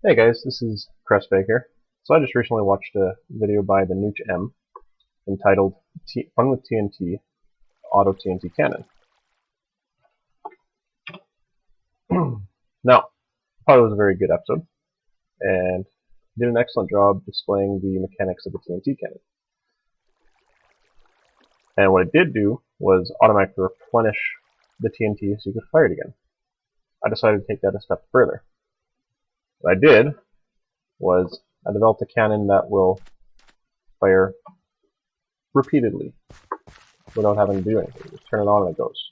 Hey guys, this is Crestbag here. So I just recently watched a video by the Nooch M entitled Fun with TNT, Auto TNT Cannon. Now, I thought it was a very good episode, and did an excellent job displaying the mechanics of the TNT cannon. And what it did do was automatically replenish the TNT so you could fire it again. I decided to take that a step further. What I did was I developed a cannon that will fire repeatedly without having to do anything. Just turn it on and it goes.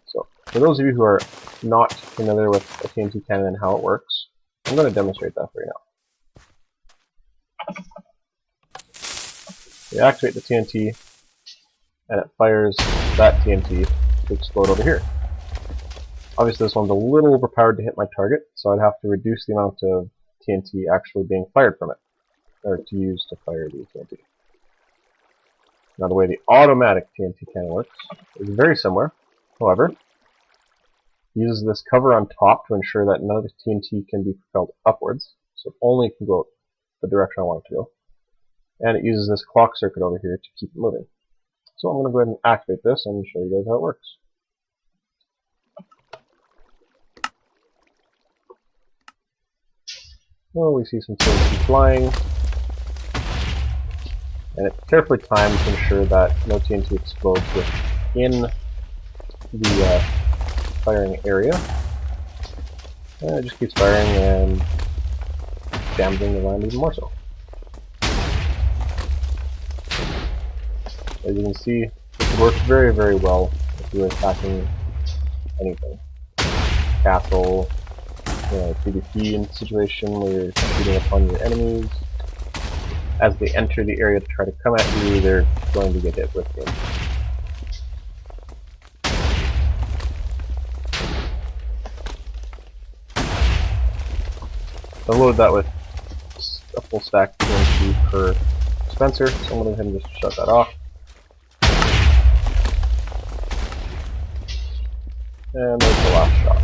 So, for those of you who are not familiar with a TNT cannon and how it works, I'm going to demonstrate that for you now. You activate the TNT and it fires that TNT to explode over here. Obviously this one's a little overpowered to hit my target, so I'd have to reduce the amount of TNT actually being fired from it, or to use to fire the TNT. Now the way the automatic TNT cannon works is very similar. However, it uses this cover on top to ensure that none of the TNT can be propelled upwards, so it only can go the direction I want it to go. And it uses this clock circuit over here to keep it moving. So I'm going to go ahead and activate this and show you guys how it works. Well, we see some TNT flying, and it's carefully timed to ensure that no TNT explodes within the firing area. And it just keeps firing and damaging the land even more so. As you can see, it works very, very well if you're attacking anything. Castle, PvP in a situation where you're shooting upon your enemies. As they enter the area to try to come at you, they're going to get hit with them. I loaded that with a full stack TNT per dispenser, so I'm going to go ahead and just shut that off. And there's the last shot.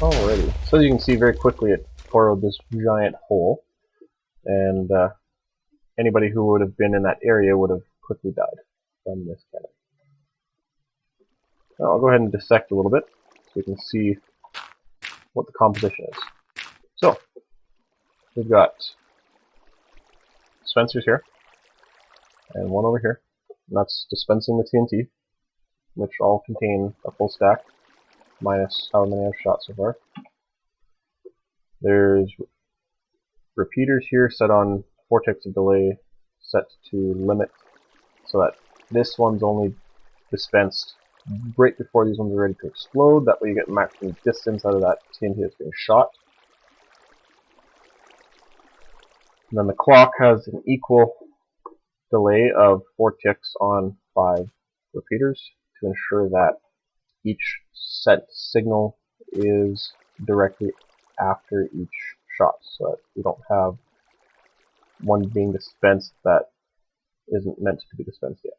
Alrighty. So as you can see, very quickly it tore this giant hole, and anybody who would have been in that area would have quickly died from this cannon. Now I'll go ahead and dissect a little bit so you can see what the composition is. So, we've got dispensers here, and one over here, and that's dispensing the TNT, which all contain a full stack, minus however many I've shot so far. There's repeaters here set on vortex of delay set to limit, so that this one's only dispensed right before these ones are ready to explode. That way you get maximum distance out of that TNT that's being shot. And then the clock has an equal delay of 4 ticks on 5 repeaters to ensure that each set signal is directly after each shot, so that you don't have one being dispensed that isn't meant to be dispensed yet.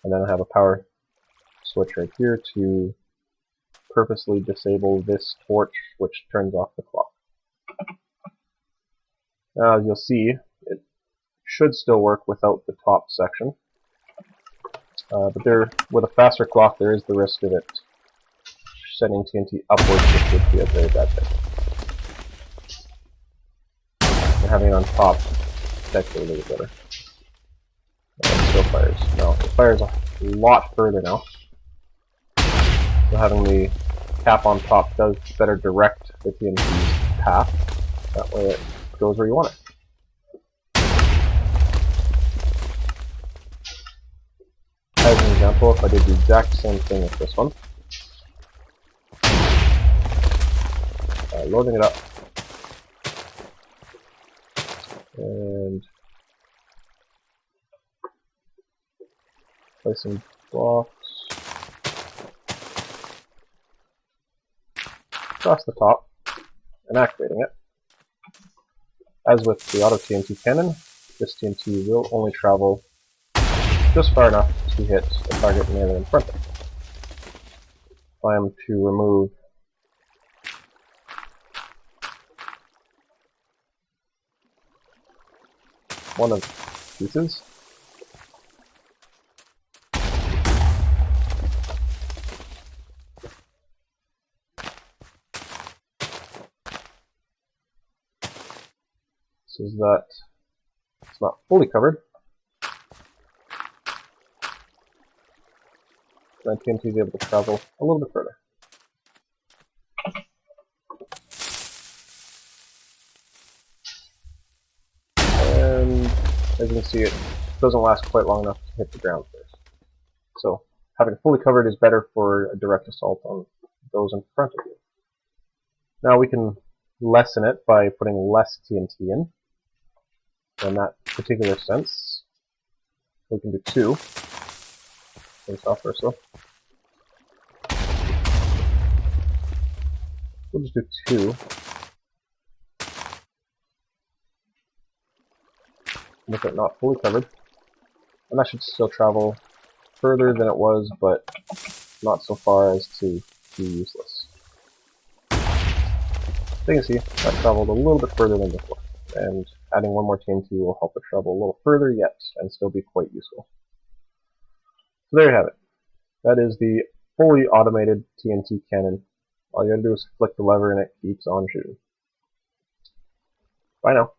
And then I have a power switch right here to purposely disable this torch, which turns off the clock. Now, as you'll see, it should still work without the top section. But with a faster clock, there is the risk of it sending TNT upwards, which would be a very bad thing. And having it on top is actually a little better. And it still fires. No, it fires a lot further now. So having the cap on top does better direct the TNT's path. That way it goes where you want it. As an example, if I did the exact same thing with this one, loading it up, and placing blocks across the top and activating it. As with the auto TNT cannon, this TNT will only travel just far enough to hit the target nearly in front of it. If I am to remove one of pieces. So that it's not fully covered. Then TNT is able to travel a little bit further. And as you can see, it doesn't last quite long enough to hit the ground first. So having it fully covered is better for a direct assault on those in front of you. Now we can lessen it by putting less TNT in that particular sense. We can do 2. Finish off first though. We'll just do 2. With it not fully covered. And that should still travel further than it was, but not so far as to be useless. So you can see, that traveled a little bit further than before. And adding one more TNT will help it travel a little further yet, and still be quite useful. So there you have it. That is the fully automated TNT cannon. All you gotta do is flick the lever and it keeps on shooting. Bye now.